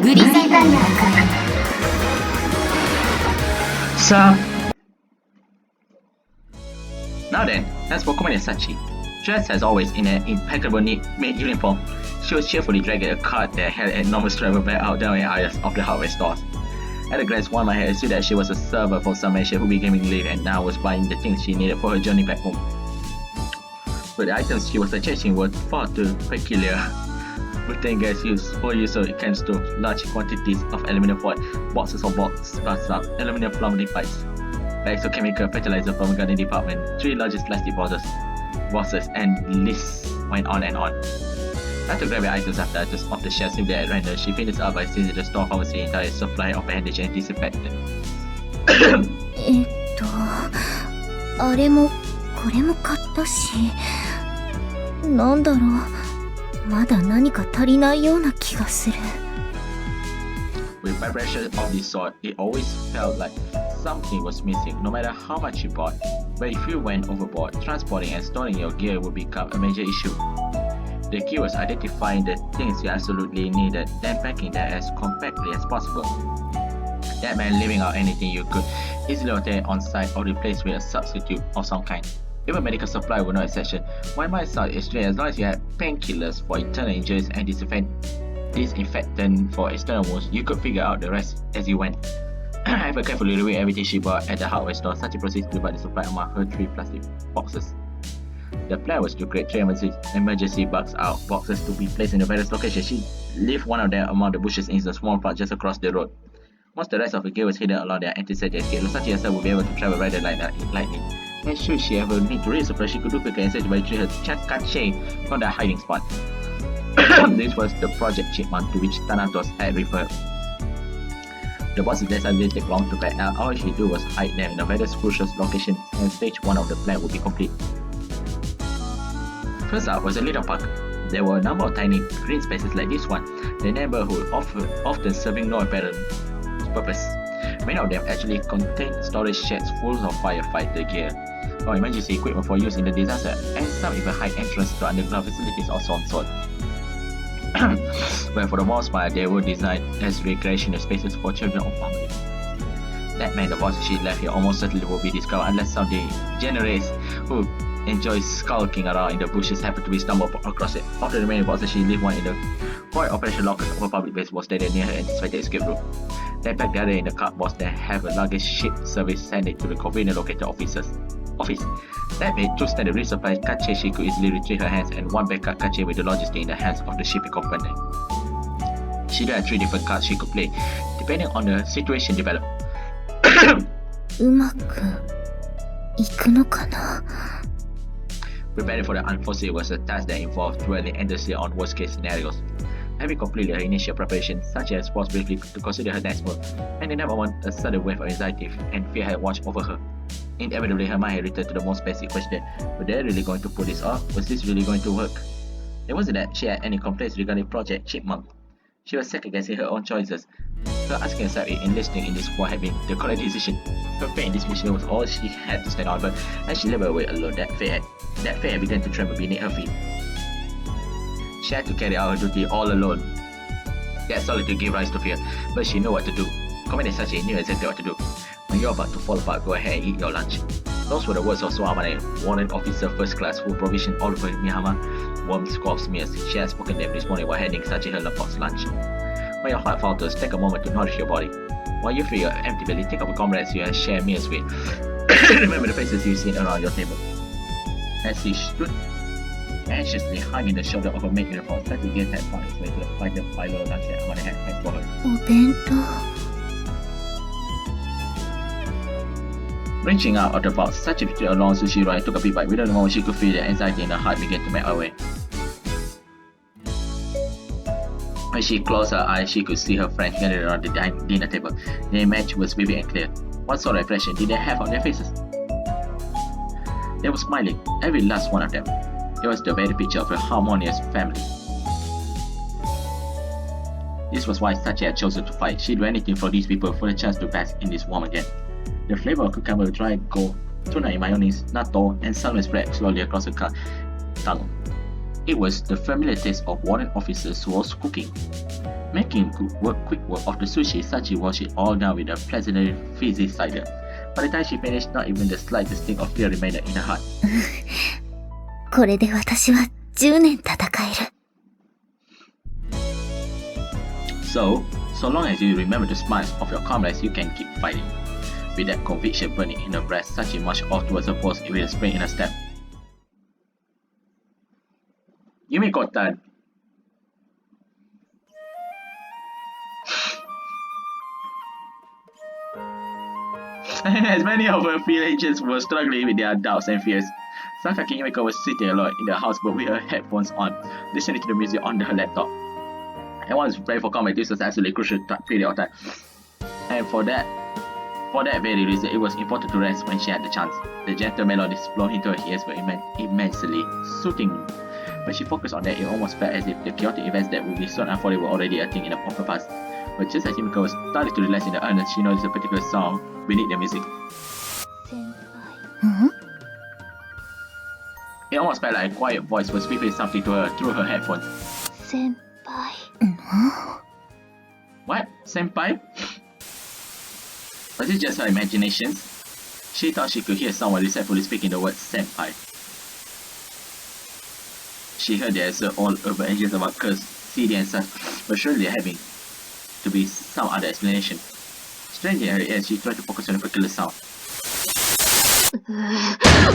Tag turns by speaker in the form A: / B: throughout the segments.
A: So, now then, as for Komane Sachi, dressed as always in an impeccable neat uniform, she was cheerfully dragging a cart that had an enormous travel bag out down the aisles of the hardware stores. At a glance, one might have assumed that she was a server for some Asian who became leave and now was buying the things she needed for her journey back home. But the items she was purchasing were far too peculiar. Butane gas used for use of cans to large quantities of aluminum foil, boxes of box bathtub, aluminum plumbing pipes, bags of chemical fertilizer from the garden department, 3 largest plastic boxes, and lists went on and on. After grabbing items after items off the shelves simply at random, she finished up by seizing the store pharmacy entire supply of bandage and disinfectant.
B: あれもこれも買ったし、なんだろう、まだ何か足りないような気がする。
A: With vibrations of this sort, it always felt like something was missing, no matter how much you bought. But if you went overboard, transporting and storing your gear would become a major issue. The key was identifying the things you absolutely needed, then packing them as compactly as possible. That meant leaving out anything you could easily obtain on site or replace with a substitute of some kind. Even medical supply were no exception. One might sound extreme as long as you had painkillers for internal injuries and disinfectant for external wounds, you could figure out the rest as you went. After carefully reviewing everything she bought at the hardware store, Sachi proceeded to divide the supply among her 3 plastic boxes. The plan was to create 3 emergency boxes to be placed in the various locations. She left one of them among the bushes in a small park just across the road. Once the rest of the gear was hidden along their anti-surge escape, Sachi herself would be able to travel rather lightly. And should she ever need to resupply, she could do quicker and safely by retrieving her Kache from their hiding spot. This was the Project Chipmunk to which Thanatos had referred. The boxes didn't take long to pack. Now all she do was hide them in the various crucial locations, and stage 1 of the plan would be complete. First up was a little park. There were a number of tiny green spaces like this one, the neighborhood often serving no apparent purpose. Many of them actually contained storage sheds full of firefighter gear or emergency equipment for use in the disaster, and some even hide entrance to underground facilities of some sort. But for the most part, they were designed as recreational spaces for children or families. That meant the boxes she left here almost certainly would be discovered unless some degenerates who enjoy skulking around in the bushes happened to be stumbled across it. Of the remaining boxes, she left one in the quiet operation lockers of a public base was stated near her anticipated escape route. Then packed the other in the cart box that have a luggage ship service send it to the convenient located office. That made 2 standard resupply Kache she could easily retrieve her hands and 1 backup Kache with the logistics in the hands of the shipping company. She had 3 different cards she could play, depending on the situation developed.
B: うまくいくのかな。
A: Preparing for the unforeseen was a task that involved dwelling endlessly on worst-case scenarios. Having completed her initial preparations, such as paused briefly to consider her next move, and in that moment a sudden wave of anxiety and fear had washed over her. Inevitably, her mind had returned to the most basic question: were they really going to pull this off? Was this really going to work? It wasn't that she had any complaints regarding Project Chipmunk. She was second-guessing her own choices. Her asking herself if enlisting in this war had been the correct decision. Her faith in this mission was all she had to stand on, but as she led her way alone, that faith had begun to tremble beneath her feet. She had to carry out her duty all alone. That solitude gave rise to fear, but she knew what to do. Commander Sachi knew exactly what to do. When you're about to fall apart, go ahead and eat your lunch. Those were the words of Suamane, warrant officer first class who provisioned all of her Mihama warm squabs meals. She had spoken them this morning while handing Sachi her lunchbox lunch. When your heart falters, take a moment to nourish your body. While you feel your empty belly, think of the comrades you have shared meals with. Remember the faces you've seen around your table. As she stood anxiously hung in the shoulder of her maid uniform, Sachi gazed had found its way to the fighter philo lunch that Amane had packed for her.
B: お弁当。
A: Reaching out of the box, Sachi picked a long sushi roll and took a big bite. Within a moment, she could feel the anxiety in her heart begin to melt away. When she closed her eyes, she could see her friends gathered around the dinner table. Their image was vivid and clear. What sort of expression did they have on their faces? They were smiling, every last one of them. It was the very picture of a harmonious family. This was why Sachi had chosen to fight. She'd do anything for these people for the chance to bask in this warm again. The flavor of cucumber, dry gold, tuna in mayonnaise, natto, and salmon spread slowly across her tongue. It was the familiar taste of warrant officers who was cooking. Making quick work of the sushi, Sachi washed it all down with a pleasantly fizzy cider. By the time she finished, not even the slightest sting of fear remained in her heart.
B: これで私は10年戦える。
A: So long as you remember the smiles of your comrades, you can keep fighting. With that conviction burning in her breast, Sachi marched off towards her post with a spring in her step. Yumiko-tan. As many of her villagers were struggling with their doubts and fears, Sakaki Yumiko was sitting alone in the houseboat with her headphones on, listening to the music on her laptop. And once preparing for combat, this was absolutely crucial period of time. And for that very reason, it was important to rest when she had the chance. The gentle melodies flowing into her ears were immensely soothing. When she focused on that, it almost felt as if the chaotic events that would be soon unfolding were already a thing in the past. But just as Yumiko was starting to relax in the earnest, she noticed a particular sound beneath the music. It almost felt like a quiet voice was whispering something to her through her headphones.
B: Senpai.
A: What? Senpai? Was it just her imagination? She thought she could hear someone respectfully speaking the word senpai. She heard there's all urban legends about curse, CD and such, but surely having to be some other explanation. Strangely, in her ears, she tried to focus on a particular sound.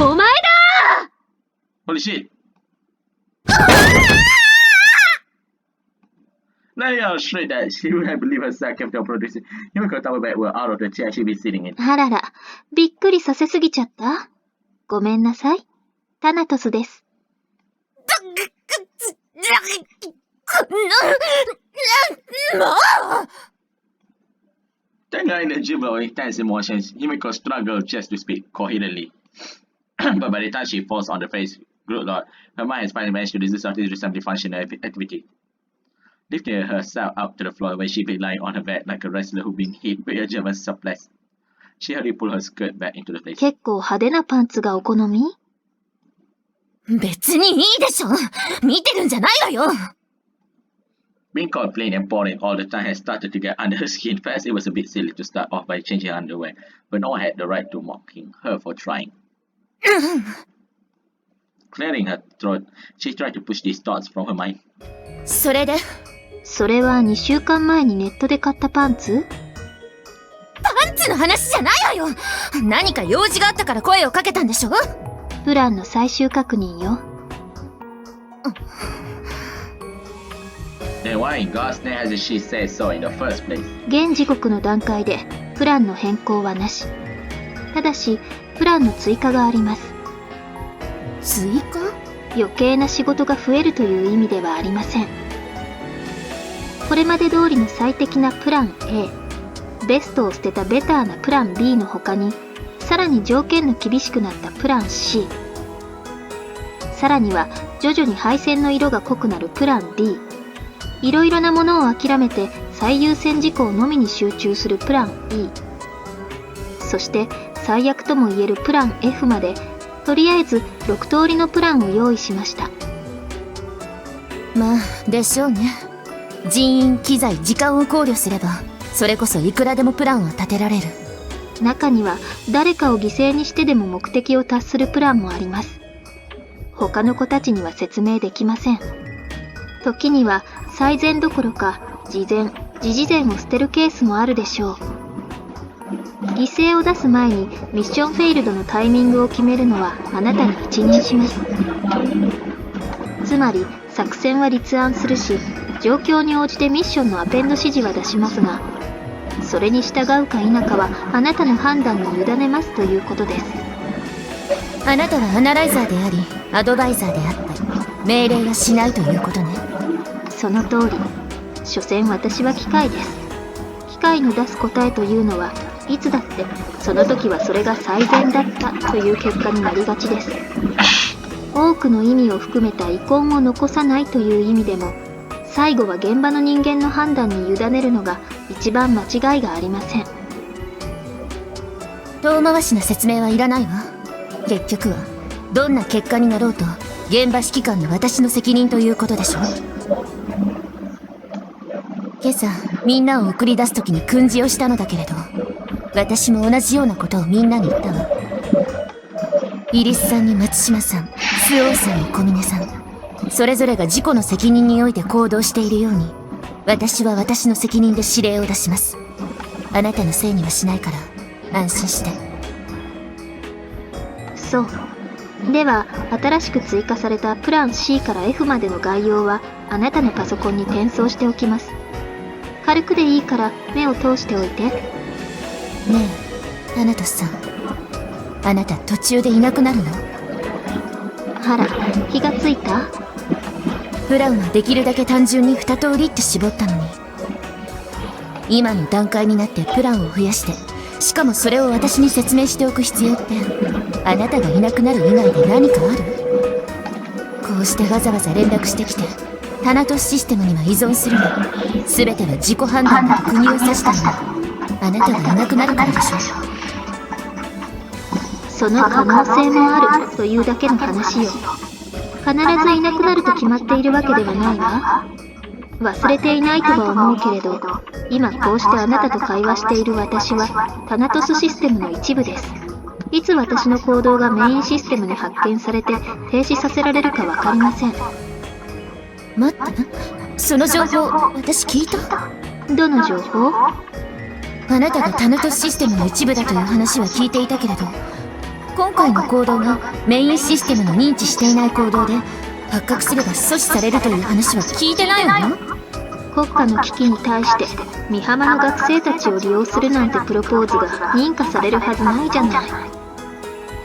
B: お前だ!
A: Holy shit! Letting out a shriek that she wouldn't believe herself kept on producing, Yumiko tumbled backward out of the chair she'd been sitting in.
B: あらら、びっくりさせすぎちゃった?ごめんなさい。タナトスです。
A: Tangling the jubilant of intense emotions, Yumiko struggled just to speak coherently. But by the time she falls on the face, good lord, her mind has finally managed to resist something to some functional activity. Lifting herself up to the floor where she lay lying on her bed like a wrestler who'd been hit with a German suplex. She hurriedly pulled her skirt back into the place.
B: 結構派手なパンツがお好み?別にいいでしょ!見てるんじゃないわよ!
A: Being called plain and boring all the time had started to get under her skin. First, it was a bit silly to start off by changing her underwear, but no one had the right to mocking her for trying. Clearing her throat, she tried to push these thoughts from her mind.
B: それで?それは2週間前にネットで買ったパンツ?パンツの話じゃないわよ!何か用事があったから声をかけたんでしょ?プランの最終確認よ。
A: Then why in God's name hasn't she said so in the first place?
B: 現時刻の段階でプランの変更はなし。ただし、プランの追加があります。追加?余計な仕事が増えるという意味ではありません。これまで通りの最適なプラン A、ベストを捨てたベターなプラン B の他に、さらに条件の厳しくなったプラン C、さらには徐々に配線の色が濃くなるプラン D、いろいろなものを諦めて最優先事項のみに集中するプラン E、そして最悪とも言えるプラン F まで、とりあえず6通りのプランを用意しました。まあでしょうね。人員、機材、時間を考慮すれば、それこそいくらでもプランは立てられる。中には誰かを犠牲にしてでも目的を達するプランもあります。他の子たちには説明できません。時には最善どころか次次善を捨てるケースもあるでしょう。犠牲を出す前にミッションフェイルドのタイミングを決めるのはあなたに一任します。つまり作戦は立案するし、状況に応じてミッションのアペンド指示は出しますが、それに従うか否かはあなたの判断に委ねますということです。あなたはアナライザーでありアドバイザーであって命令はしないということね。その通り。所詮私は機械です。機械の出す答えというのはいつだってその時はそれが最善だったという結果になりがちです。多くの意味を含めた遺恨を残さないという意味でも、最後は現場の人間の判断に委ねるのが一番間違いがありません。遠回しな説明はいらないわ。結局はどんな結果になろうと
C: 現場指揮官の私の責任ということでしょ。今朝みんなを送り出す時に訓示をしたのだけれど、私も同じようなことをみんなに言ったわ。イリスさんに松島さん、スオーさんに小峰さん、それぞれが自己の責任において行動しているように、私は私の責任で指令を出します。あなたのせいにはしないから安心して。
B: そう。では、新しく追加されたプラン C から F までの概要はあなたのパソコンに転送しておきます。軽くでいいから目を通しておいて。ね
C: え、タナトスさん、あなた途中でいなくなるの？
B: あら、気がついた？
C: プランはできるだけ単純に2通りって絞ったのに、今の段階になってプランを増やして、しかもそれを私に説明しておく必要って、あなたがいなくなる以外で何かある？こうしてわざわざ連絡してきて、タナトスシステムには依存するの。全ては自己判断で釘を刺したのはあなたがいなくなるからでしょ。
B: その可能性もあるというだけの話よ。必ずいなくなると決まっているわけではないわ。忘れていないとは思うけれど、今こうしてあなたと会話している私はタナトスシステムの一部です。いつ私の行動がメインシステムに発見されて停止させられるかわかりません。
C: 待って、その情報私聞いた？
B: どの情報？
C: あなたがタナトスシステムの一部だという話は聞いていたけれど、今回の行動がメインシステムの認知していない行動で発覚すれば阻止されるという話は聞いてないわよ。
B: 国家の危機に対して美浜の学生たちを利用するなんてプロポーズが認可されるはずないじゃない。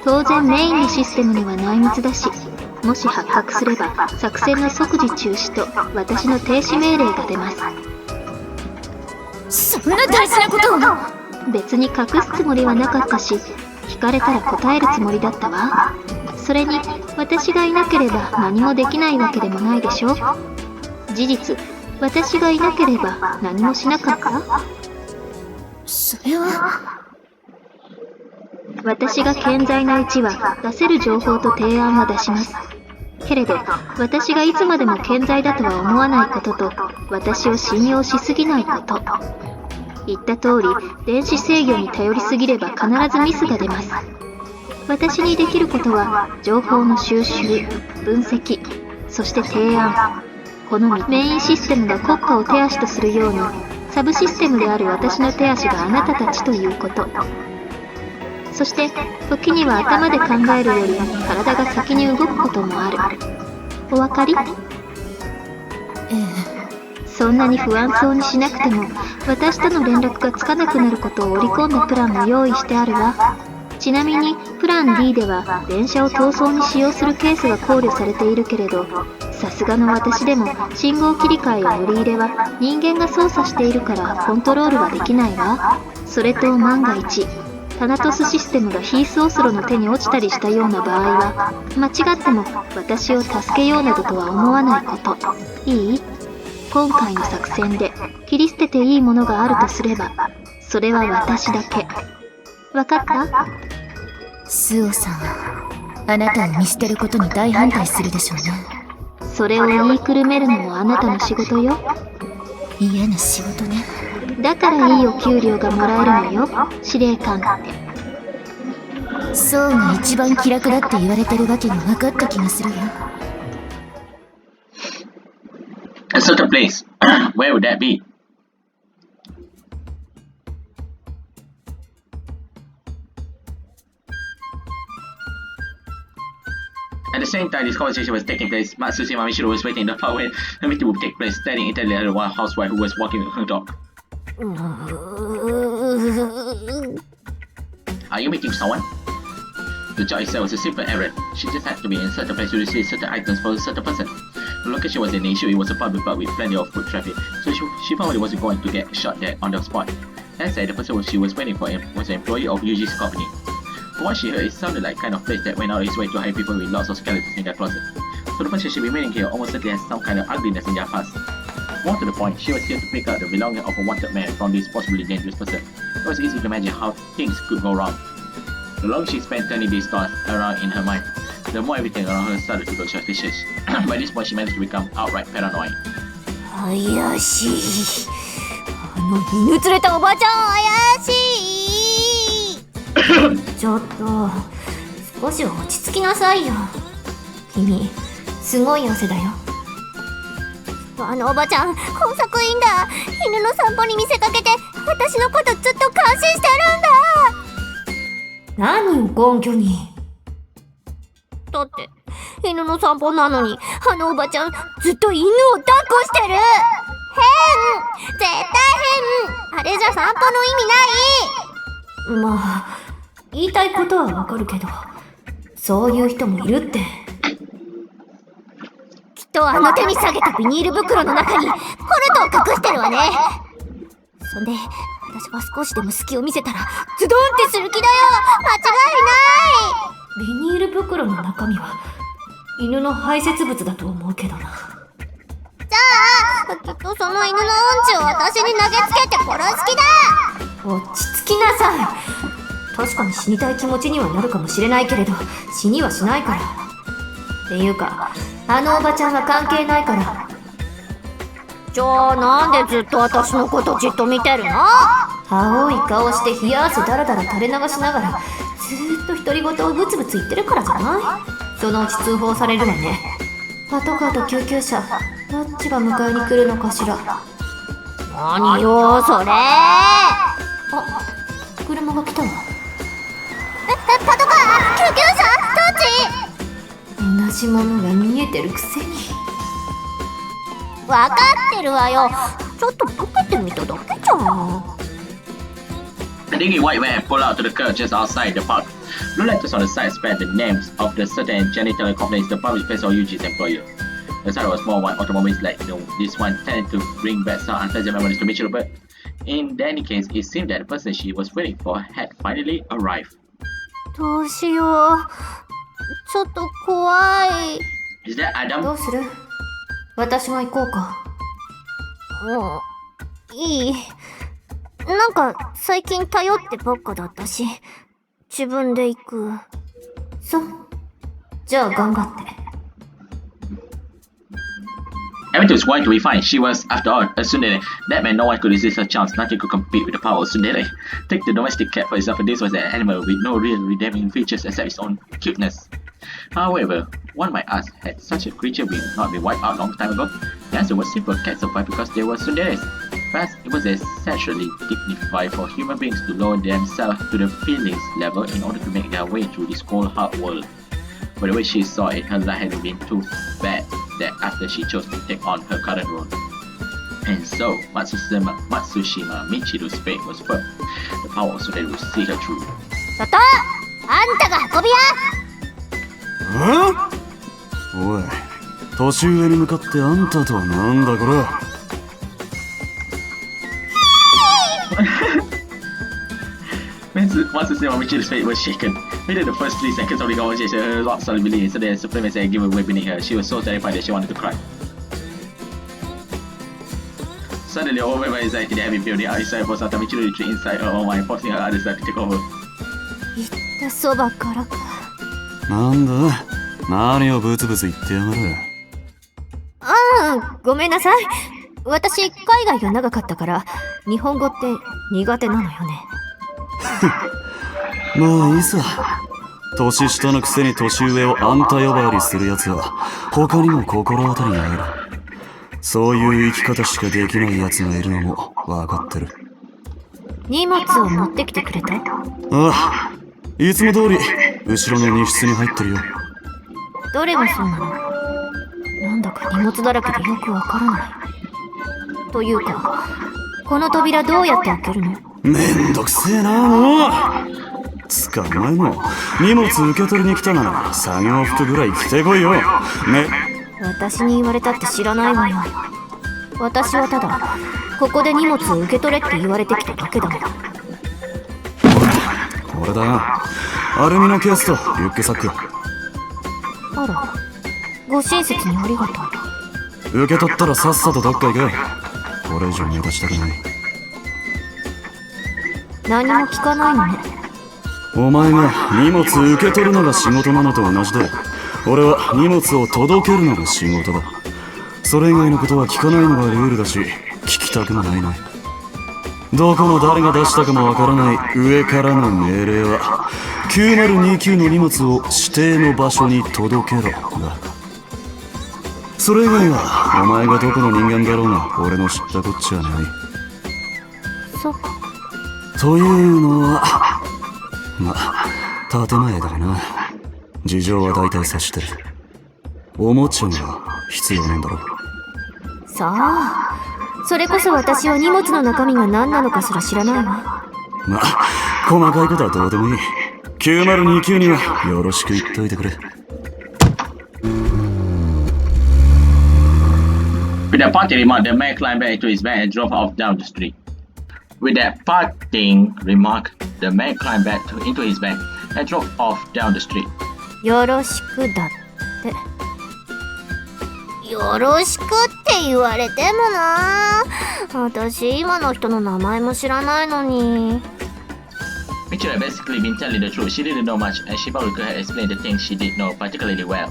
B: 当然メインのシステムには内密だし、もし発覚すれば作戦の即時中止と私の停止命令が出ます。
C: そんな大事なことを。
B: 別に隠すつもりはなかったし、聞かれたら答えるつもりだったわ。それに私がいなければ何もできないわけでもないでしょ。事実、私がいなければ何もしなかった。
C: それは。
B: 私が健在なうちは出せる情報と提案は出します。けれど、私がいつまでも健在だとは思わないことと、私を信用しすぎないこと。言った通り、電子制御に頼りすぎれば必ずミスが出ます。私にできることは、情報の収集、分析、そして提案。このメインシステムが国家を手足とするように、サブシステムである私の手足があなたたちということ。そして、時には頭で考えるより体が先に動くこともある。お分かり？そんなに不安そうにしなくても、私との連絡がつかなくなることを織り込んだプランも用意してあるわ。ちなみに、プラン D では電車を逃走に使用するケースが考慮されているけれど、さすがの私でも信号切り替えや乗り入れは人間が操作しているからコントロールはできないわ。それと万が一、タナトスシステムがヒースオスロの手に落ちたりしたような場合は、間違っても私を助けようなどとは思わないこと。いい？今回の作戦で切り捨てていいものがあるとすれば、それは私だけ。わかった？
C: スオさんはあなたを見捨てることに大反対するでしょうね。
B: それを言いくるめるのもあなたの仕事よ。
C: 嫌な仕事ね。
B: だからいいお給料がもらえるのよ、司令官って。
C: ソウが一番気楽だって言われてるわけが分かった気がするよ。
A: A certain place. Where would that be? At the same time this conversation was taking place, Matsushima Mishiro was waiting in the park where the meeting would take place, staring intently at one housewife who was walking with her dog. Are you meeting someone? The job itself was a simple errand. She just had to be in a certain place to receive certain items for a certain person. The location was an issue. It was a public park with plenty of foot traffic, so she probably wasn't going to get shot dead on the spot. That said, the person she was waiting for was an employee of Yuji's company. From what she heard, it sounded like kind of place that went out of its way to hide people with lots of skeletons in their closet. So the person she remaining here almost certainly has some kind of ugliness in their past. More to the point, she was here to pick up the belongings of a wanted man from this possibly dangerous person. It was easy to imagine how things could go wrong. The longer she spent turning these thoughts around in her mind, the The more everything around her started to look suspicious. By this point, she managed to become outright paranoid.
C: 怪しい。あの犬連れたおばちゃん怪しい。ちょっと少し落ち着きなさいよ。君すごい汗だよ。あのおばちゃん工作員だ。犬の散歩に見せかけて私のことずっと監視してるんだ。何を根拠に。だって犬の散歩なのにあのおばちゃんずっと犬を抱っこしてる。変、絶対変。あれじゃ散歩の意味ない。まあ言いたいことはわかるけど、そういう人もいるって。きっとあの手に下げたビニール袋の中にコルトを隠してるわね。そんで私は少しでも隙を見せたらズドンってする気だよ。間違いない。ビニール袋の中身は犬の排泄物だと思うけどな。じゃあきっとその犬のうんちを私に投げつけて殺す気だ。落ち着きなさい。確かに死にたい気持ちにはなるかもしれないけれど死にはしないから。っていうかあのおばちゃんは関係ないから。じゃあなんでずっと私のことじっと見てるの。青い顔して冷や汗だらだら垂れ流しながらずーっと独り言をブツブツ言ってるからじゃない。そのうち通報されるわね。パトカーと救急車どっちが迎えに来るのかしら。何よそれ。あ、車が来たわ。パトカー、救急車、どっち。同じものが見えてるくせに。分かってるわよ。ちょっとボケてみただけじゃん。
A: A dingy white van pulled out to the curb just outside the park. Blue letters on the side spread the names of the certain janitorial companies the public pays or Yuji's employer. The side was small white automobiles like this one tended to bring back some unpleasant memories to Mitchell, but in any case, it seemed that the person she was waiting for had finally arrived.
C: どうしよう。ちょっと怖い。
A: Is that Adam?
C: どうする？私も行こうか。いい。なんか最近頼ってばっかだったし、自分で行く。そう。じゃあ頑張って。
A: Everything was going to be fine. She was, after all, a tsundere. That meant no one could resist her chance. Nothing could compete with the power of tsundere. Take the domestic cat for example. This was an animal with no real redeeming features except its own cuteness. However, one might ask, had such a creature not been wiped out long time ago? The answer was simple. Cats survived because they were tsunderes. First, it was essentially dignified for human beings to lower themselves to the feelings level in order to make their way through this cold hard world. But the way she saw it, her life had been too bad that after she chose to take on her current role. And so, Matsushima Michiru's fate was firm. The power of Tsundere would see her through.
C: ちょっとあんたが運びや。
D: おい、年上に向かってあんたとはなんだこれ。
A: Matsushima Michiru's fate was shaken. Within the first 3 seconds of the conversation, her rock solid belief in Tsundere's supremacy had given way beneath her. She was so terrified that she wanted to cry. Suddenly, overwhelmed by anxiety, the heavy building outside forced Michiru to retreat inside her own mind, forcing her other side to take over.
C: 行ったそばからか。
D: なんだ、何をブツブツ言ってやがる。
C: ごめんなさい。私海外が長かったから日本語って苦手なのよね。
D: まあいいさ。年下のくせに年上をあんた呼ばわりするやつは他にも心当たりがある。そういう生き方しかできないやつがいるのも分かってる。
C: 荷物を持ってきてくれた？
D: ああ、いつも通り後ろの荷室に入ってるよ。
C: どれがそうなの？なんだか荷物だらけでよくわからない。というか、この扉どうやって開けるの？
D: めんどくせえな、もう。つかお前も荷物受け取りに来たなら作業服ぐらい着てこいよ。ね。
C: 私に言われたって知らないわよ。私はただここで荷物を受け取れって言われてきただけだもん。
D: これだよ。アルミのケースとリュックサック。
C: あら、ご親切にありがと
D: う。受け取ったらさっさとどっか行け。これ以上目立ちたくない。
C: 何も聞かないのね。
D: お前が荷物受け取るのが仕事なのと同じで、俺は荷物を届けるのが仕事だ。それ以外のことは聞かないのがルールだし、聞きたくもないな。どこの誰が出したかもわからない上からの命令は、9029の荷物を指定の場所に届けろだ。それ以外はお前がどこの人間だろうが俺の知ったこっちゃない。というのはまあ建前だがな。事情は大体察してる。おもちゃが必要なんだろう。
C: さあ、それこそ私は荷物の中身が何なのかすら知らないわ。
D: まあ細かいことはどうでもいい。9029にはよろしく言っといてくれ。
A: With that parting remark, the man climbed back into his van and drove off down the street. With that parting remark, the man climbed back into his van and drove off down the street.
C: よろしくだって。よろしくって言われてもな。私今の人の名前も知らないのに。
A: Mitchell had basically been telling the truth. She didn't know much, and she probably could have explained the things she did know particularly well.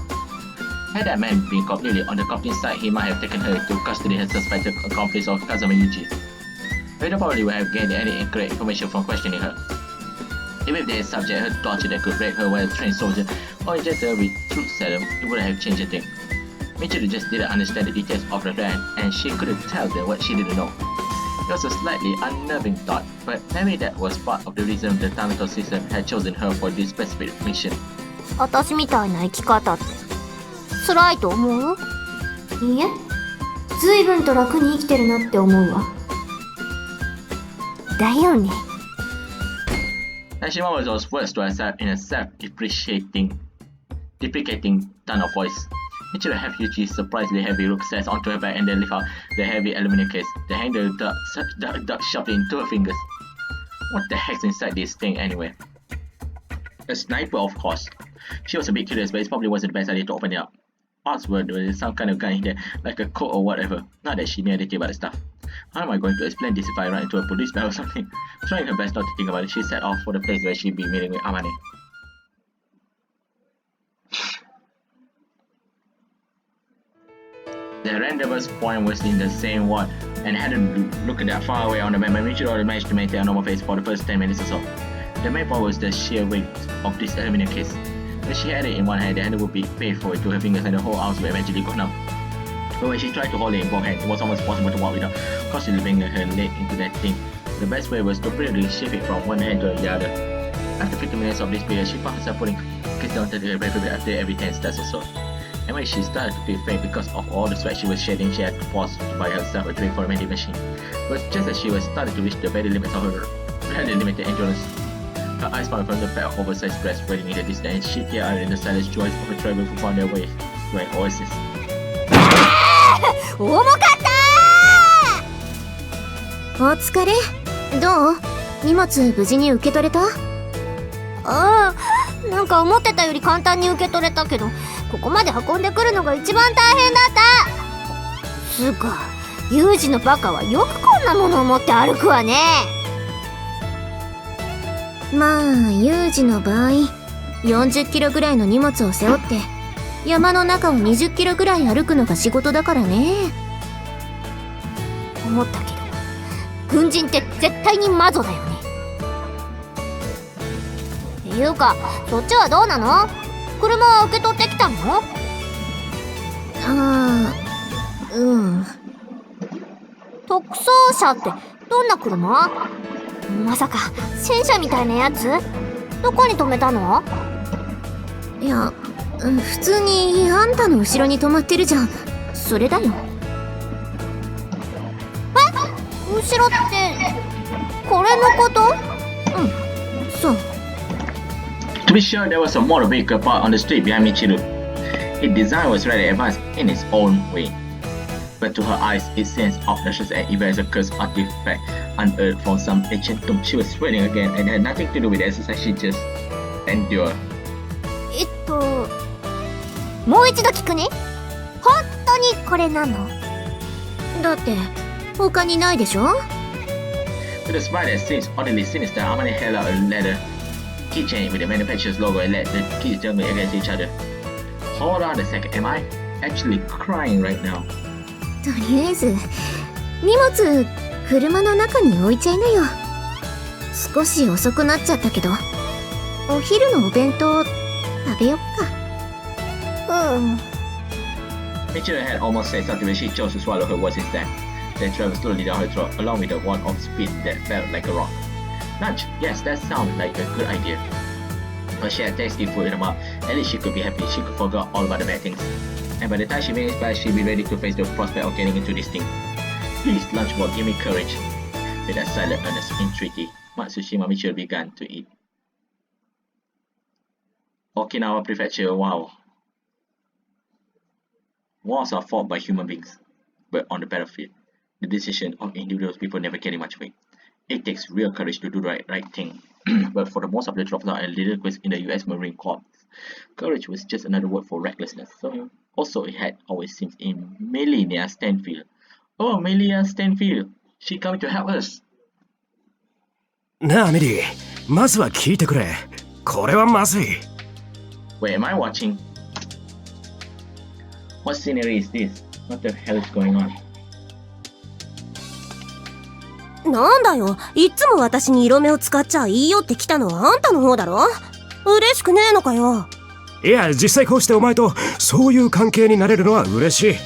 A: Had that man been completely on the company's side, he might have taken her to custody as suspected accomplice of Kazama Yuji. Reda probably would have gained any incorrect information from questioning her. Even if they had subject her to torture that could break her while a trained soldier, or inject her with truth serum, it wouldn't have changed a thing. Mitchell just didn't understand the details of the plan, and she couldn't tell them what she didn't know. It was a slightly unnerving thought, but maybe that was part of the reason the Tamato system had chosen her for this specific mission.
C: 私みたいな生き方って辛いと思う？いいえ、随分と楽に生きてるなって思うわ。だよね。
A: And she mumbled those words to herself in a self-deprecating tone of voice. Mitchell had Yuji's surprisingly heavy rucksack onto her back and then lift out the heavy aluminum case, then hang the duck sharply into her fingers. What the heck's inside this thing anyway? A sniper, of course. She was a bit curious, but it probably wasn't the best idea to open it up. Odds were there was some kind of gun in there, like a coat or whatever. Not that she knew anything about the stuff. How am I going to explain this if I run into a policeman or something? Trying her best not to think about it, she set off for the place where she'd be meeting with Amane. The randomest point was in the same ward, and hadn't looked that far away on the map, and Mitchell already managed to maintain a normal pace for the first 10 minutes or so. The main point was the sheer weight of this aluminum case. When she had it in one hand, the handle would be painful to her fingers and the whole arms would eventually go numb. But when she tried to hold it in both hands, it was almost possible to walk without constantly bringing her leg into that thing. The best way was to briefly shift it from one hand to the other. After 50 minutes of this period, she found herself putting kiss down to the referee after every 10 steps or so. And when she started to feel faint because of all the sweat she was shedding, she had to pause to buy herself a drink from a vending machine. But just as she was starting to reach the very limits of her very limited endurance, her eyes found from the pair of oversized breasts waiting in the distance, and she teared out in the silent joys of a traveler who found their way to an oasis.
C: 重かったー。お疲れ。どう？荷物無事に受け取れた？ああ、なんか思ってたより簡単に受け取れたけど、ここまで運んでくるのが一番大変だった。つうか、有事のバカはよくこんなものを持って歩くわね。まあ、有事の場合、40キロぐらいの荷物を背負って、山の中を20キロぐらい歩くのが仕事だからね。思ったけど、軍人って絶対にマゾだよね。っていうか、そっちはどうなの？車は受け取ってきたの？ああ、うん。特捜車ってどんな車？まさか戦車みたいなやつ？どこに止めたの？いや、普通にあんたの後ろに止まってるじゃん。それだよ。え？後ろってこれのこと？うん、そう。
A: To be sure, there was a motor vehicle parked on the street behind Michiru. Its design was rather advanced in its own way, but to her eyes, it seemed obnoxious and even as a cursed artifact unearthed from some ancient tomb. She was sweating again and had nothing to do with the exercise. She just endured.
C: もう一度聞くね。本当にこれなの？だって他にないでしょ？
A: With a smile that seems oddly sinister, Amane held out a leather keychain with the manufacturer's logo and let the keys jungle against each other. Hold on a second, am I actually crying right now?
C: とりあえず荷物車の中に置いちゃいなよ。少し遅くなっちゃったけどお昼のお弁当食べよっか。
A: Michiru had almost said something when she chose to swallow her words instead. Then traveled slowly down her throat, along with a wand of speed that felt like a rock. Lunch, yes, that sounded like a good idea. But she had tasty food in her mouth. At least she could be happy. She could forget all about the bad things. And by the time she finished class, she'd be ready to face the prospect of getting into this thing. Please, lunchbox, give me courage. With that silent, earnest entreaty, Matsushima Michiru began to eat. Okinawa Prefecture, wow. Wars are fought by human beings, but on the battlefield, the decision of individual people never carry much weight. It takes real courage to do the right thing. But for the most of the dropout and delinquents in the US Marine Corps, courage was just another word for recklessness. So also it had always seemed in Millie-Chan Stanfield. Oh, Millie-Chan Stanfield, she coming to help us.
E: なあミリー、まずは聞いてくれ。これはまずい。
A: Wait, am I watching? What scenery is this? What the hell is going on?
F: なんだよ、いつも私に色目を使っちゃいいよって来たのはあんたの方だろ。嬉しくねえのかよ。
E: いや、実際こうしてお前とそういう関係になれるのは嬉しい。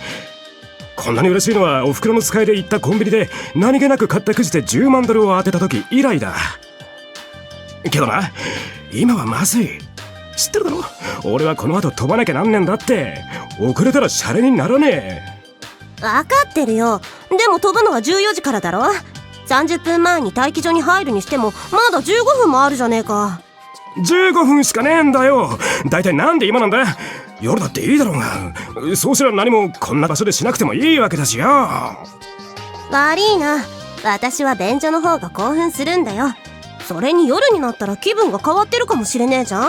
E: こんなに嬉しいのはお袋の使いで行ったコンビニで何気なく買ったくじで10万ドルを当てた時以来だ。けどな、今はまずい。知ってるだろ、俺はこの後飛ばなきゃなんねんだって。遅れたらシャレにならねえ。
F: わかってるよ。でも飛ぶのは14時からだろ。30分前に待機所に入るにしてもまだ15分もあるじゃねえか。
E: 15分しかねえんだよ。だいたいなんで今なんだ。夜だっていいだろうが。そうすれば何もこんな場所でしなくてもいいわけだしよ。
F: 悪いな、私は便所の方が興奮するんだよ。それに夜になったら気分が変わってるかもしれねえじゃん。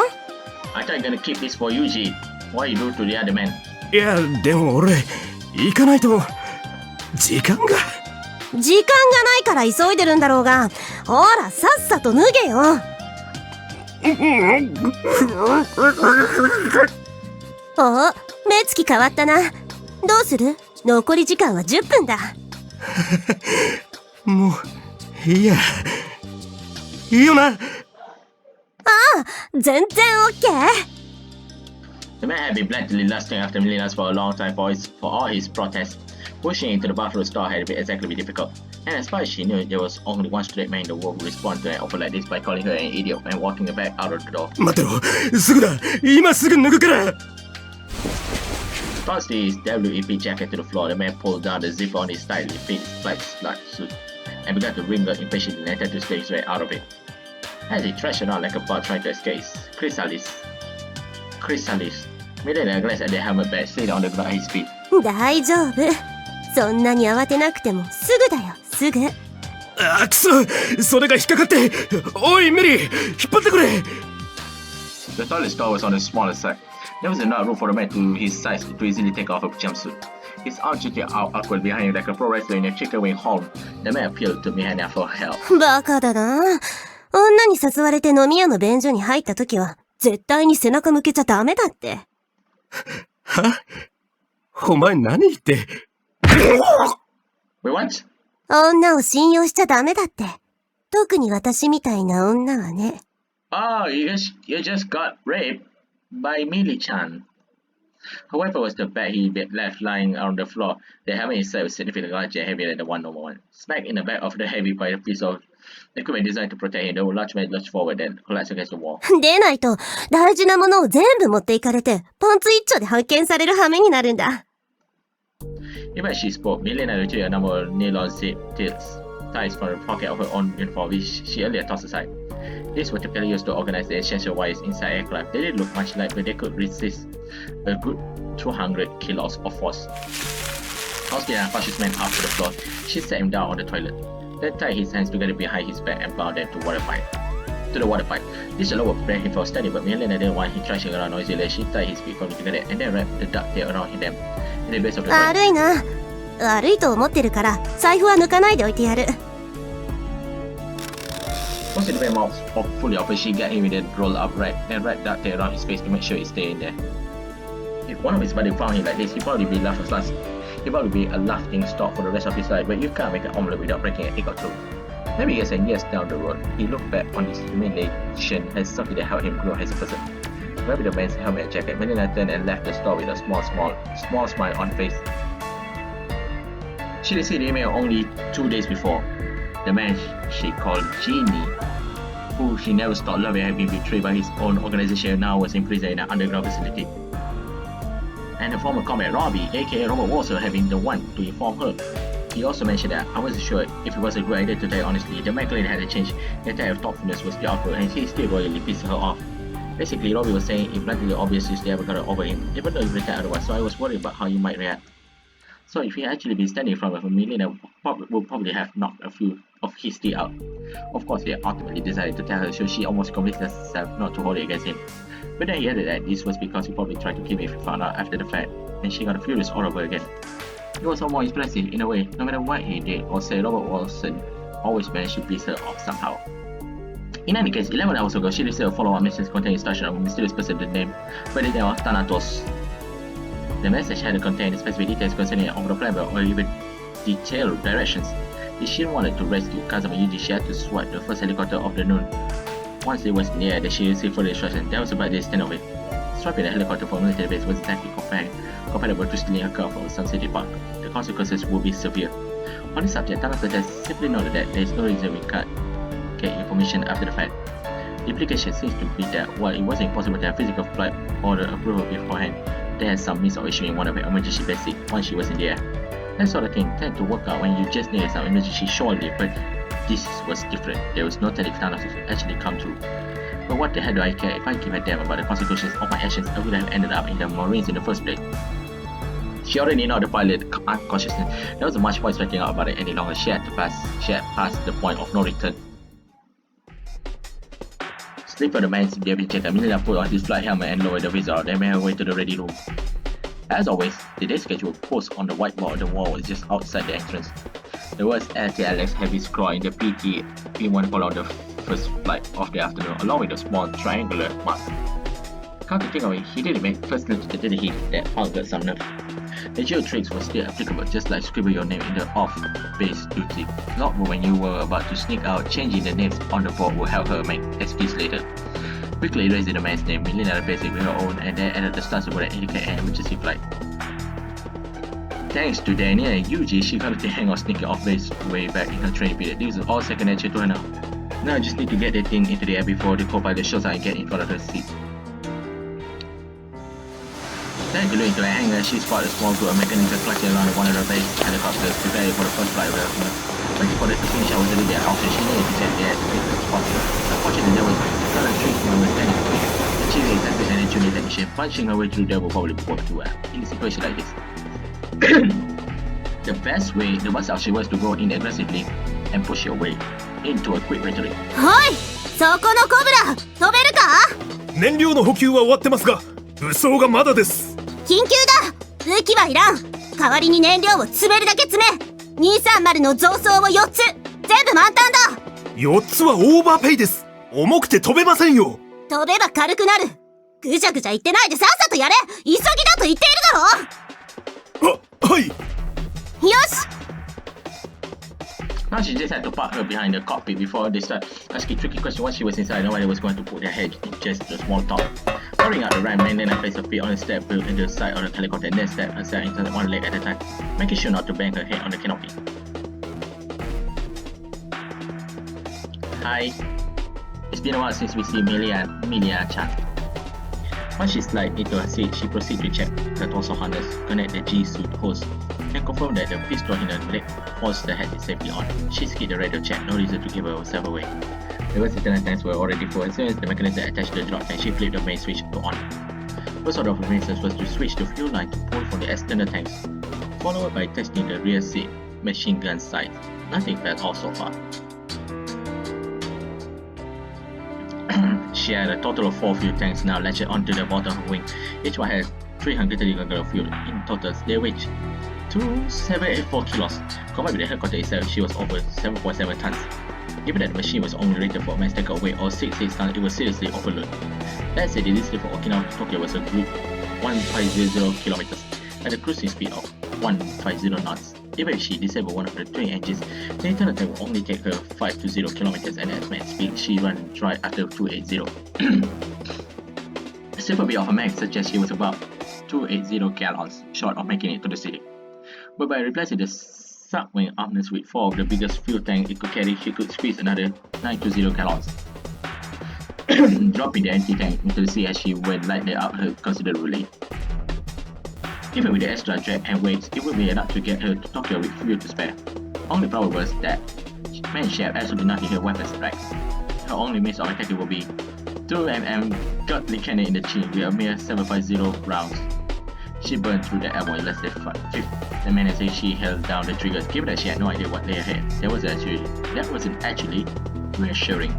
A: I thought you're gonna keep this for Yuji. What you do to the other man?
E: いや、でも俺行かないと時間が
F: ないから急いでるんだろうが。ほらさっさと脱げよ。お、目つき変わったな。どうする？残り時間は10分だ。
E: もういいや、いいよな。
F: ああ、全然 OK。
A: The man had been blatantly lusting after Millie-Chan for a long time for all his protests. Pushing into the bathroom stall had been exactly difficult, and as far as she knew, there was only one straight man in the world who responded to an offer like this by calling her an idiot and walking her back out of the door.
E: 待ってろ、すぐだ、今すぐ脱ぐから。
A: Tossing his WEP jacket to the floor, the man pulled down the zipper on his tightly fitted black suit and began to wriggle impatiently and attempt to slip his way out of it. As he thrashed around like a bug trying to escape, Chrysalis. Millie-Chan glanced at the helmet bag sitting on the ground at his feet.
F: 大丈夫。そんなに慌てなくてもすぐだよ、すぐ。
E: あ、くそ、それが引っかかって。おいメリー、引っ張ってくれ。
A: The toilet stall was on the smaller side. There was enough room for the man to his size to easily take off a jumpsuit. His arm jutting out awkward behind him like a pro wrestler in a chicken wing hall. The man appealed to Millie-Chan for help.
F: バカだな。女に誘われて飲み屋の便所に入った時は絶対に背中向けちゃダメだって。
E: は？お前何言って。
A: Wait, what?
F: 女を信用しちゃダメだって。特に私みたいな女はね。
A: Oh, you just got raped by Millie-Chan. Her weapon was the bag he left lying on the floor. The helmet inside was significantly larger and heavier than the one normal one. Smack in the back of the heavy by a piece of equipment designed to protect him. The large man lurched forward then collapsed against the wall.
F: でないと大事なものを全部持っていかれてパンツ一丁で発見される羽目になるんだ。
A: Even as she spoke, Millie-Chan retrieved a number of nylon zip ties from the pocket of her own uniform, which she earlier tossed aside. These were typically used to organize the essential wires inside aircraft. They didn't look much like, but they could resist a good 200 kilos of force. Tossing and pushed his man out to the floor, she set him down on the toilet. Then tied his hands together behind his back and bound them to the water pipe. This alone would prevent him from standing, but Millie-Chan didn't want him thrashing around noisily. She tied his feet firmly together and then wrapped the ducktail around them in the base of the toilet.
F: 悪いな。悪いと思ってるから財布は抜かないでおいてやる。
A: Once the man mouth fully open, she got him with a roll up rack and wrapped ducktail around his face to make sure it stayed in there. It one of his buddies found him like this, he'd probably be a laughing stock for the rest of his life, but you can't make an omelette without breaking an egg or two. Maybe years and years down the road, he looked back on his humiliation as something that helped him grow as a person. Grabbing the man's helmet and jacket, Millie-Chan turned and left the store with a small smile on face. She received the email only 2 days before. The man she called Zaini, who she never stopped loving, had been betrayed by his own organization and now was in prison in an underground facility. And the former comrade Robbie, aka Robert, was also having the one to inform her. He also mentioned that I wasn't sure if it was a good idea to die honestly. The McLean had to change. The type of thoughtfulness was still awkward and he still royally pissed her off. Basically, Robbie was saying if bluntly obvious you still haven't got over him, even though you pretend otherwise, so I was worried about how you might react. So if he actually been standing in front of a millionaire, would probably have knocked a few of his teeth out. Of course, he ultimately decided to tell her, so she almost convinced herself not to hold it against him. But then he added that this was because he probably tried to kill me if he found out after the fact, and she got furious all over again. It was all more impressive in a way. No matter what he did or said, Robert Wilson always managed to piss her off somehow. In any case, 11 hours ago, she received a follow-up message containing instruction of a mysterious person named Thanatos. The message had to contain specific details concerning an the plan or even detailed directions. If she wanted to rescue Kazama Yuji, she had to swipe the first helicopter of the noon. Once it was in the air, she received further instructions. That was about the extent of it. Swiping the helicopter for a military base was exactly comparable to stealing a car from some city park. The consequences would be severe. On this subject, Thanatos has simply noted that there is no reason we can't get information after the fact. The implication seems to be that while it wasn't possible to have physical flight order approval beforehand, there has some means of issuing one of the emergency basic once she was in the air. That sort of thing tend to work out when you just need some emergency surely, but this was different. There was no telling if Thanatos would actually come through. But what the hell do I care? If I give a damn about the consequences of my actions, I would have ended up in the Marines in the first place. She already know the pilot unconsciousness. There wasn't much point speaking out about it any longer. She had passed the point of no return. Sleep for the man's baby jacket. Millie-Chan put on his flight helmet and lowered the visor, then made her way to the ready room. As always, the day schedule posted on the whiteboard on the wall was just outside the entrance. The words LTLX heavy scroll in the PT P1 followed the first flight of the afternoon, along with a small triangular mark. Come to think of it, he didn't make first glance at the hit that found some nerve. The geo tricks were still applicable, just like scribble your name in the off-base duty logbook when you were about to sneak out. Changing the names on the board would help her make excuse later. Quickly erasing the man's name, Millie-Chan replaced it with her own and then added the stars symbol that indicate an emergency flight. Thanks to Daniel and Yuji, she got the hang of sneaking off base way back in her training period. This is all second nature to her now. Now I just need to get the thing into the air before the co-pilot shows up and get in front of her seat. Then glued into a hangar, she spotted a small group of mechanics clutching around one of her base helicopters, preparing for the first flight with her. Waiting for the to finish, I was already at option. She needed to get there as quick as possible. Unfortunately, there was another treatment was standing between. The chief executive and a junior technician. Punching her way through there will probably work too well in a situation like this. The best way, the best option was to go in aggressively and push your way into a quick retreat.
F: はい、そこのコブラ、飛べるか？
E: 燃料の補給は終わってますが、武装がまだです。
F: 緊急だ。武器はいらん。代わりに燃料を詰めるだけ詰め。230の増装を4つ。全部満タンだ。
E: 4つはオーバーペイです。重くて飛べませんよ。
F: 飛べば軽くなる。ぐちゃぐちゃ言ってないでさっさとやれ。急ぎだと言っているだろ。はい。よし。
A: Now she just had to park her behind the cockpit before they start asking tricky questions. Once she was inside, nobody was going to put their head in just a small talk. Hurrying out the ramp, and then I placed her feet on the step built into the side of the helicopter and then stepped herself into one leg at a time, making sure not to bang her head on the canopy. Hi. It's been a while since we see Millie-Chan. Once she slid into her seat, she proceeded to check her torso harness, connect the G-suit hose, and confirm that the pistol in her leg holster had been safely on. She skipped the radio check, no reason to give herself away. The worst internal tanks were already full. As soon as the mechanism attached to the drop tank, she flipped the main switch to on. First order of maintenance was to switch the fuel line to pull from the external tanks, followed by testing the rear seat machine gun sight. Nothing bad all so far. She had a total of 4 fuel tanks now latched onto the bottom of her wing. Each one had 330 gallons of fuel. In total, they weighed 2784 kilos. Combined with the helicopter itself, she was over 7.7 tons. Given that the machine was only rated for a mass takeoff weight of 66 tons, it was seriously overloaded. That said, the distance from Okinawa to Tokyo was a good 150 kilometers at a cruising speed of 150 knots. Even if she disabled one of the twin engines, the internal tank will only take her 520 kilometers, and at max speed she ran dry after 280. A simple bit of a max suggests she was about 280 gallons short of making it to the city. But by replacing the submarine armness with 4 of the biggest fuel tank it could carry, she could squeeze another 920 gallons, dropping the empty tank into the sea as she went lightly up her considerably. Even with the extra drag and weights, it would be enough to get her to Tokyo with fuel to spare. Only problem was that she had absolutely nothing in her weapons racks. Her only means of attacking would be 2mm godly cannon in the chin with a mere 750 rounds. She burned through the ammo in less than 5 minutes as she held down the triggers, given that she had no idea what lay ahead. That wasn't actually reassuring.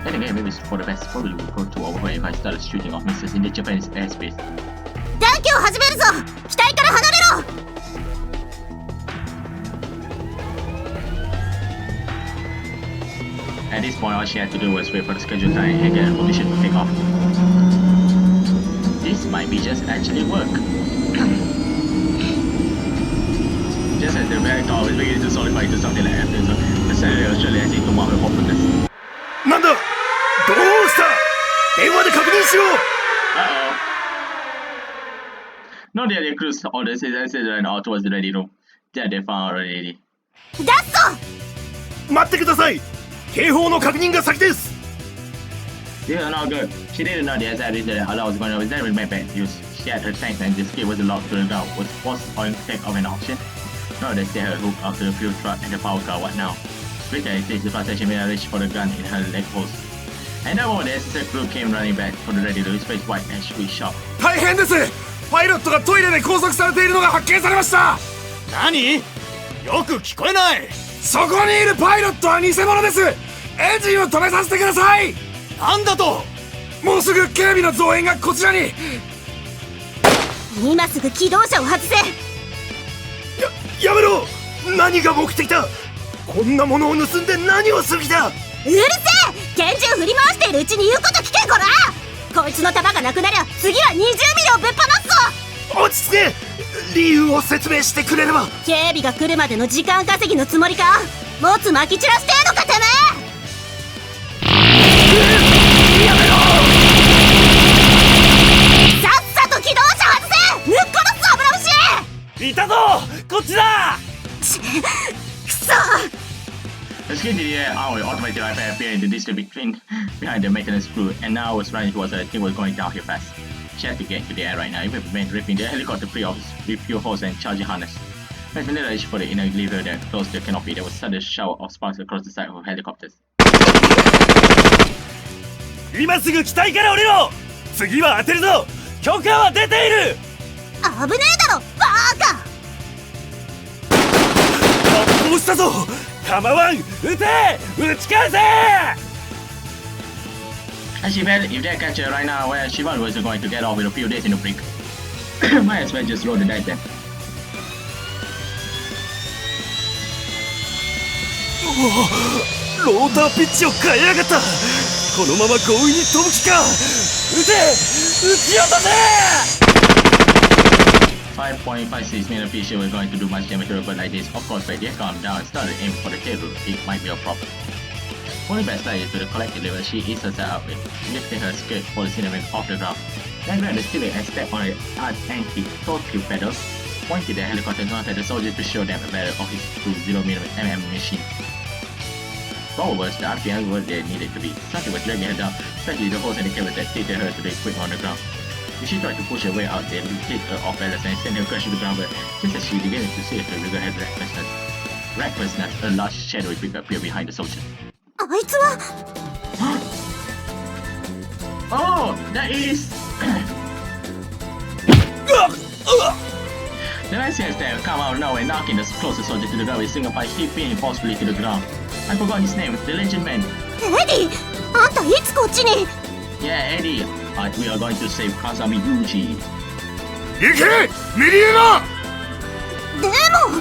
A: Then again, maybe it's for the best. Probably would go too overboard if I started shooting off missiles in the Japanese airspace.
F: 断機を始めるぞ。機体から離れろ。
A: At this point, all she had to do was wait for the scheduled time and get her permission to take off. This might be just actually work. Just as the very thought was beginning to solidify into something like after the Senator Australia has eaten one of her hopefulness.
E: なんだ、どうした電話で確認しろ。
A: Uh-oh. No, the crews orders his ancestor and all towards the ready room. There they found already.
F: 出すぞ。
E: 待ってください。警報の確認が先です。
A: These are not good. She didn't know the exact reason that Allah was going to resent with my bad use. She had her tank and the skill was locked to the ground. Was forced on take of an auction. No, they set her hook up to the fuel truck and the power car. What now? Quickly, it takes the protection made a reach for the gun in her leg post. And that moment, the SSR crew came running back for the ready to his face white and sweet shock.
E: 大変です。パイロットがトイレで拘束されているのが発見されました。何？よく聞こえない。そこにいるパイロットは偽物です。エンジンを止めさせてください。なんだと？もうすぐ警備の増援がこちらに。
F: 今すぐ機動車を外せ。
E: やめろ。何が目的だ。こんなものを盗んで何をする気だ。
F: うるせえ。拳銃振り回しているうちに言うこと聞けこら。こいつの弾がなくなりゃ次は20ミリをぶっ放すぞ。
E: 落ち着け。理由を説明してくれれば。
F: 警備が来るまでの時間稼ぎのつもりか。持つ撒き散らしてえのかてめえ。やめろ。さっさと機動車外せ。ぶっ殺すぞ油虫。
E: いたぞ。こっちだ。
F: くそ。
A: The skid in the air, our automated iPad appeared in the distance behind the maintenance crew, and now was running towards her. The thing was going downhill fast. She had to get into the air right now, even when ripping the helicopter free of its fuel hose and charging harness. As Manila reached for the inner lever that closed the canopy, there was a sudden shower of sparks across the side of helicopters.
E: 今すぐ機体から降りろ。次は当てるぞ。許可は出ている。
F: 危ねえだろバーカ。
E: 発砲したぞ。構わん。撃て。撃ち返せ。
A: As she felt, if they catch her right now, where she was going to get off with a few days in the break. Might as well just roll the dice then.
E: ローターピッチを変えやがった。このまま強引に飛ぶ気か。撃て。撃ち落とせ。
A: 5.56 million pieces were going to do much damage to a bird like this. Of course, when they calmed down and started aiming for the table, it might be a problem. Pulling back slightly to the collective level, she eased herself up with lifting her skirt for the cinnamon off the ground. Then grabbed the ceiling and stepped on the anti-torque pedals, pointed the helicopter north at the soldiers to show them a better of his 20mm machine. What was the RPM were they needed to be? Something was dragging her down, especially the holes and the cables that tilted her to the equipment on the ground. If she tried to push her way out, they would hit her off balance and send her crashing to the ground, but just as she began to see her rigor had recklessness, a large shadowy figure appeared behind the soldier.
F: あいつは。
A: Oh, that is. The nice sense that come out of nowhere, knocking the closest soldier to the ground with a single punch, he pinned him forcefully to the ground. I forgot his name, the legend man.
F: エディ、あんたいつこっちに。
A: Yeah, Eddie. We are going to save Kazami Yuji.
E: 行け、ミリエナ。
F: でも。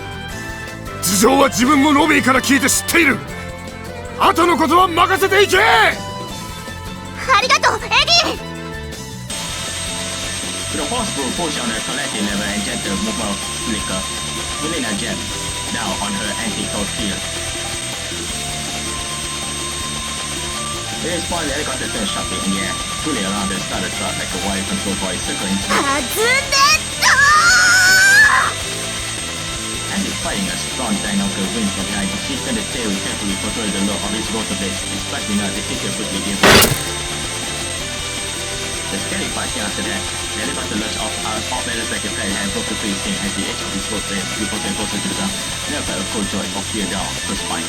E: 事情は自分もロビーから聞いて知っている。後のことは任せていけ。あ
F: りがとう、エディ。
A: With a forceful push on the collective lever and gentle movement of liquor, Millie-Chan jammed down on her anti-cold field. At this point, the helicopter turned sharply in the air, pulling around the starter truck like a wire control voice circling through.
F: 外れた
A: As if fighting a strong dynamical wind from behind, he turned the tail carefully controlling the load of his rotor blades, expecting her to hit her quickly in. The scary part came after that. The helicopter lurched off balance like a fat and broke the free swing at the edge of his road blade before getting closer to the ground. Never felt a cold joy of fear down her spine.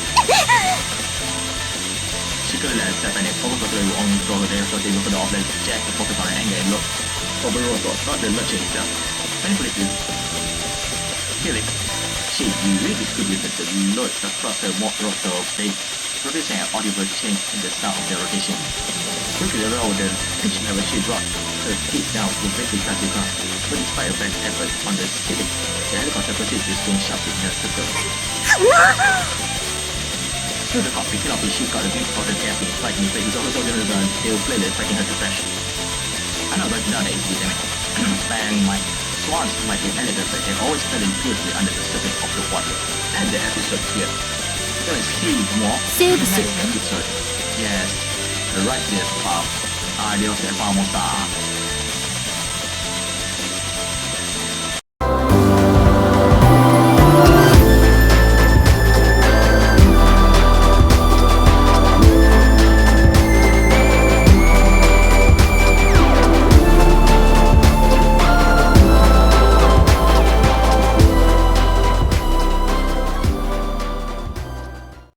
A: She couldn't let herself panic. Overcontrol would only throw her the helicopter before the off-blade jack to focus on her anger and look over the rotor, not the lurcher itself. Painfully feeling, she redistributed the load across her rotor blade, producing an audible change in the sound of their rotation. Quickly around the pitch level, she dropped her feet down to briefly touch the ground. But despite her best effort on the ceiling, the helicopter proceeded to swing sharply in a circle. Through the cockpit, Kinopi shoot out a glimpse of the captain fighting in faces of the soldiers on the ground. They were clearly expecting her to crash. I'm not going to down the AC, damn it. Bang, my swans might be elegant, but they always fell in beautifully under the surface of the water. And the episode here. There is 3 more.
C: Save
A: Next episode. Yes. The right this file. Adios, Famosa.